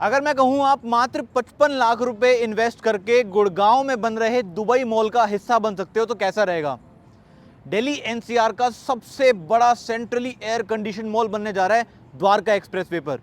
अगर मैं कहूं आप मात्र 55 लाख रुपए इन्वेस्ट करके गुड़गांव में बन रहे दुबई मॉल का हिस्सा बन सकते हो तो कैसा रहेगा। दिल्ली एनसीआर का सबसे बड़ा सेंट्रली एयर कंडीशन मॉल बनने जा रहा है द्वारका एक्सप्रेसवे पर।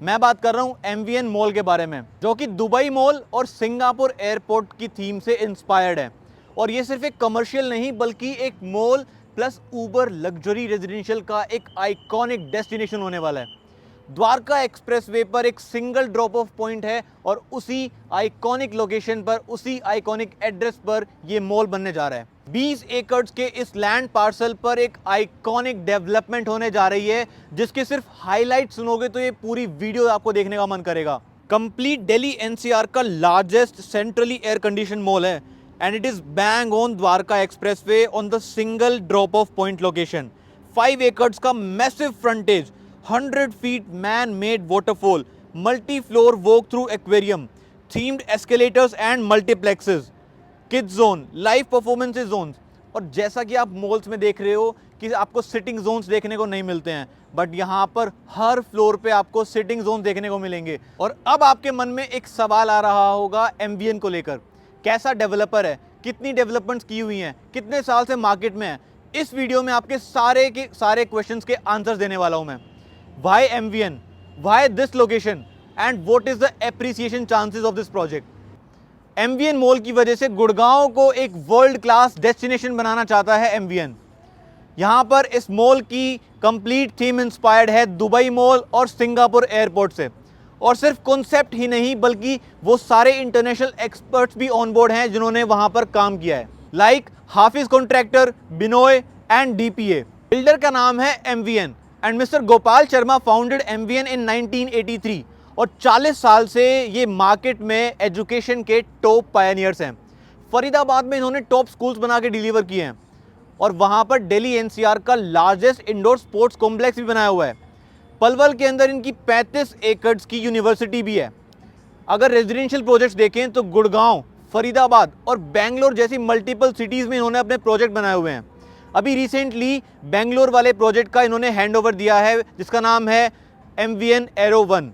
मैं बात कर रहा हूं एमवीएन मॉल के बारे में, जो कि दुबई मॉल और सिंगापुर एयरपोर्ट की थीम से इंस्पायर्ड है। और ये सिर्फ एक कमर्शियल नहीं बल्कि एक मॉल प्लस उबर लग्जरी रेजिडेंशियल का एक आइकॉनिक डेस्टिनेशन होने वाला है। द्वारका एक्सप्रेसवे पर एक सिंगल ड्रॉप ऑफ पॉइंट है और उसी आइकॉनिक लोकेशन पर, उसी आइकॉनिक एड्रेस पर यह मॉल बनने जा रहा है। 20 एकड़ के इस लैंड पार्सल पर एक आइकॉनिक डेवलपमेंट होने जा रही है, जिसके सिर्फ हाईलाइट सुनोगे तो ये पूरी वीडियो आपको देखने का मन करेगा। कंप्लीट दिल्ली एनसीआर का largest centrally air condition mall है and it is bang on Dwarka expressway on the single drop off point location. 5 एकड़ का massive frontage, 100 feet man made waterfall, multi floor walk through aquarium, themed escalators and multiplexes, kids zone, live performances zones. और जैसा कि आप malls में देख रहे हो कि आपको सिटिंग जोन्स देखने को नहीं मिलते हैं, बट यहाँ पर हर फ्लोर पे आपको सिटिंग जोन देखने को मिलेंगे। और अब आपके मन में एक सवाल आ रहा होगा एमवीएन को लेकर, कैसा डेवलपर है, कितनी डेवलपमेंट्स की हुई हैं, कितने साल से मार्केट में है। इस वीडियो में आपके सारे के सारे क्वेश्चंस के आंसर्स देने वाला हूं मैं। Why MVN? Why this location? And what is the appreciation chances of this project? MVN mall की वजह से गुड़गांव को एक वर्ल्ड क्लास डेस्टिनेशन बनाना चाहता है MVN। यहाँ पर इस मॉल की कंप्लीट थीम इंस्पायर्ड है दुबई मॉल और सिंगापुर एयरपोर्ट से। और सिर्फ कॉन्सेप्ट ही नहीं बल्कि वो सारे इंटरनेशनल एक्सपर्ट्स भी ऑन बोर्ड हैं जिन्होंने वहाँ पर काम किया है, like Hafiz contractor, Binoy and DPA. Builder का नाम है MVN and mister Gopal Sharma founded MVN इन 1983 और 40 साल से ये मार्केट में एजुकेशन के टॉप पायनियर्स हैं। फरीदाबाद में इन्होंने टॉप स्कूल्स बना के डिलीवर किए हैं और वहाँ पर दिल्ली एनसीआर का लार्जेस्ट इंडोर स्पोर्ट्स कॉम्प्लेक्स भी बनाया हुआ है। पलवल के अंदर इनकी 35 एकड़ की यूनिवर्सिटी भी है। अगर रेजिडेंशियल प्रोजेक्ट्स देखें तो गुड़गांव, फरीदाबाद और बेंगलोर जैसी मल्टीपल सिटीज़ में इन्होंने अपने प्रोजेक्ट बनाए हुए हैं। अभी रिसेंटली बेंगलोर वाले प्रोजेक्ट का इन्होंने हैंडओवर दिया है जिसका नाम है MVN एरो 1।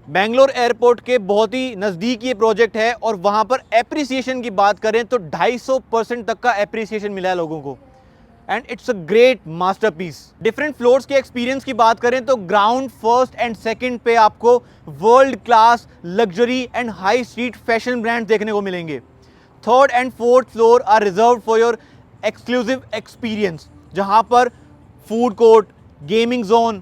बेंगलोर एयरपोर्ट के बहुत ही नज़दीक ये प्रोजेक्ट है और वहाँ पर एप्रिसिएशन की बात करें तो 250% तक का एप्रिसिएशन मिला है लोगों को and it's a great masterpiece. Different floors के एक्सपीरियंस की बात करें तो ग्राउंड, फर्स्ट एंड सेकंड पे आपको world class luxury and high street fashion brands देखने को मिलेंगे। Third and fourth floor are reserved for your exclusive experience, जहां पर फूड कोर्ट, गेमिंग जोन,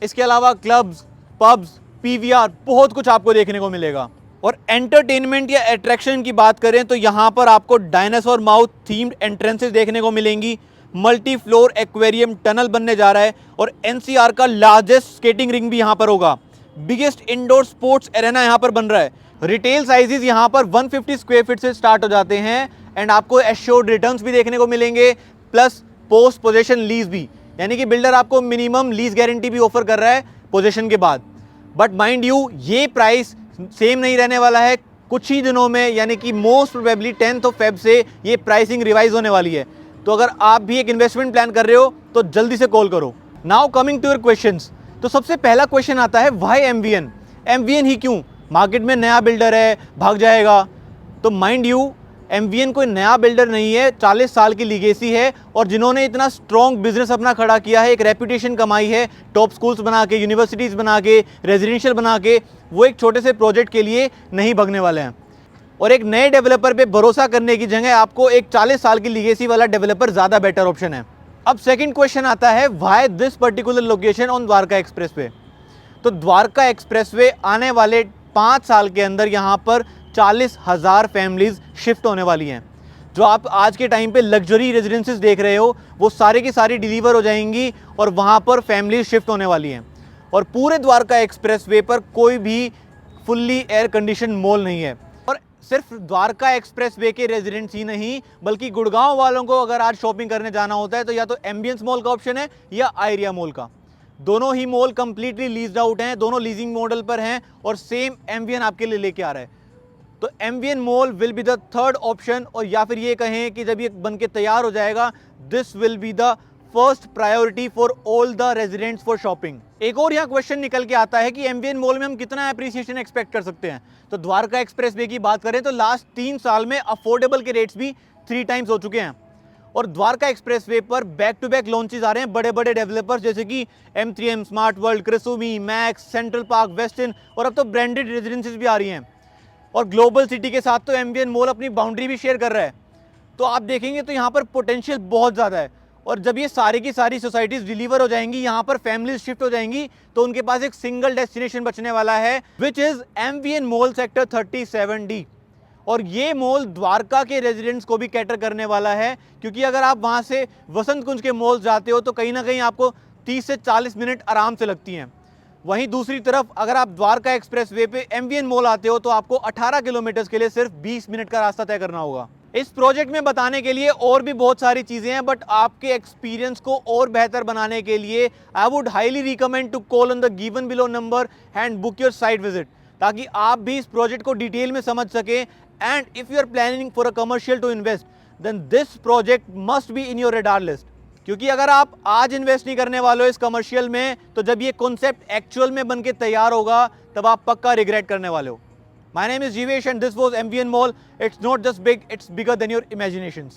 इसके अलावा क्लब्स, पब्स, पीवीआर, बहुत कुछ आपको देखने को मिलेगा। और एंटरटेनमेंट या अट्रैक्शन की बात करें तो यहां पर आपको डायनासोर माउथ थीम्ड एंट्रेंसेस देखने को मिलेंगी। मल्टी फ्लोर एक्वेरियम टनल बनने जा रहा है और एनसीआर का लार्जेस्ट स्केटिंग रिंग भी यहां पर होगा। बिगेस्ट इंडोर स्पोर्ट्स एरेना यहां पर बन रहा है। रिटेल साइजेस यहां पर 150 स्क्वायर फीट से स्टार्ट हो जाते हैं एंड आपको एश्योर्ड रिटर्न्स भी देखने को मिलेंगे, प्लस पोस्ट पोजेशन लीज भी, यानी कि बिल्डर आपको मिनिमम लीज गारंटी भी ऑफर कर रहा है पोजेशन के बाद। बट माइंड यू, ये प्राइस सेम नहीं रहने वाला है। कुछ ही दिनों में यानी कि मोस्ट प्रोबेबली 10 फेब से ये प्राइसिंग रिवाइज होने वाली है। तो अगर आप भी एक इन्वेस्टमेंट प्लान कर रहे हो तो जल्दी से कॉल करो। Now coming to your questions, तो सबसे पहला क्वेश्चन आता है व्हाई MVN? MVN ही क्यों? मार्केट में नया बिल्डर है, भाग जाएगा। तो माइंड यू, MVN कोई नया बिल्डर नहीं है, 40 साल की लीगेसी है और जिन्होंने इतना स्ट्रॉन्ग बिजनेस अपना खड़ा किया है, एक रेपुटेशन कमाई है, टॉप स्कूल्स बना के, यूनिवर्सिटीज़ बना के, रेजिडेंशियल बना के, वो एक छोटे से प्रोजेक्ट के लिए नहीं भगने वाले हैं। और एक नए डेवलपर पे भरोसा करने की जगह आपको एक 40 साल की लीगेसी वाला डेवलपर ज़्यादा बेटर ऑप्शन है। अब सेकेंड क्वेश्चन आता है why this particular location on Dwarka expressway? तो द्वारका एक्सप्रेसवे आने वाले 5 साल के अंदर यहाँ पर 40,000 फैमिलीज शिफ्ट होने वाली हैं। जो आप आज के टाइम पे लग्जरी रेजिडेंसेस देख रहे हो वो सारी की सारी डिलीवर हो जाएंगी और वहाँ पर फैमिलीज शिफ्ट होने वाली हैं। और पूरे द्वारका एक्सप्रेसवे पर कोई भी फुल्ली एयर कंडीशन मॉल नहीं है। और सिर्फ द्वारका एक्सप्रेसवे के रेजिडेंट्स ही नहीं बल्कि गुड़गांव वालों को अगर आज शॉपिंग करने जाना होता है तो या तो एम्बियंस मॉल का ऑप्शन है या आयरिया मॉल का। दोनों ही मॉल कंप्लीटली लीज्ड आउट हैं, दोनों लीजिंग मॉडल पर हैं और सेम MVN आपके लिए लेके आ रहा है। तो MVN mall will be the third option, और या फिर ये कहें कि जब ये बन के तैयार हो जाएगा this will be the first priority for all the residents for shopping. एक और यहाँ क्वेश्चन निकल के आता है कि एमवीएन मॉल में हम कितना एप्रिसिएशन एक्सपेक्ट कर सकते हैं। तो द्वारका एक्सप्रेसवे की बात करें तो लास्ट 3 साल में अफोर्डेबल के रेट्स भी 3 टाइम्स हो चुके हैं और द्वारका एक्सप्रेसवे पर बैक टू बैक लॉन्चेस आ रहे हैं बड़े बड़े डेवलपर्स जैसे कि M3M, Smart World, Krisumi, Max, Central Park, Western और अब तो ब्रांडेड रेजिडेंसीज भी आ रही हैं। और ग्लोबल सिटी के साथ तो एमवीएन मॉल अपनी बाउंड्री भी शेयर कर रहा है। तो आप देखेंगे तो यहाँ पर पोटेंशियल बहुत ज़्यादा है और जब ये सारी की सारी सोसाइटीज डिलीवर हो जाएंगी, यहाँ पर फैमिलीज शिफ्ट हो जाएंगी, तो उनके पास एक सिंगल डेस्टिनेशन बचने वाला है which is MVN mall sector 37D। और ये मॉल द्वारका के रेजिडेंट्स को भी कैटर करने वाला है, क्योंकि अगर आप वहाँ से वसंत कुंज के मॉल जाते हो तो कहीं ना कहीं आपको 30 से 40 मिनट आराम से लगती हैं। वहीं दूसरी तरफ अगर आप द्वारका एक्सप्रेस वे पे एमवीएन मॉल आते हो तो आपको 18 किलोमीटर के लिए सिर्फ 20 मिनट का रास्ता तय करना होगा। इस प्रोजेक्ट में बताने के लिए और भी बहुत सारी चीजें हैं, बट आपके एक्सपीरियंस को और बेहतर बनाने के लिए I would highly recommend to call on the given below number and book your site visit, ताकि आप भी इस प्रोजेक्ट को डिटेल में समझ सकें। And if you are planning for a commercial to invest then this project must be in your radar list, क्योंकि अगर आप आज इन्वेस्ट नहीं करने वाले हो इस कमर्शियल में तो जब ये कॉन्सेप्ट एक्चुअल में बनके तैयार होगा तब आप पक्का रिग्रेट करने वाले हो। My name is Jivesh and this was MVN Mall. It's not just big, it's bigger than your imaginations.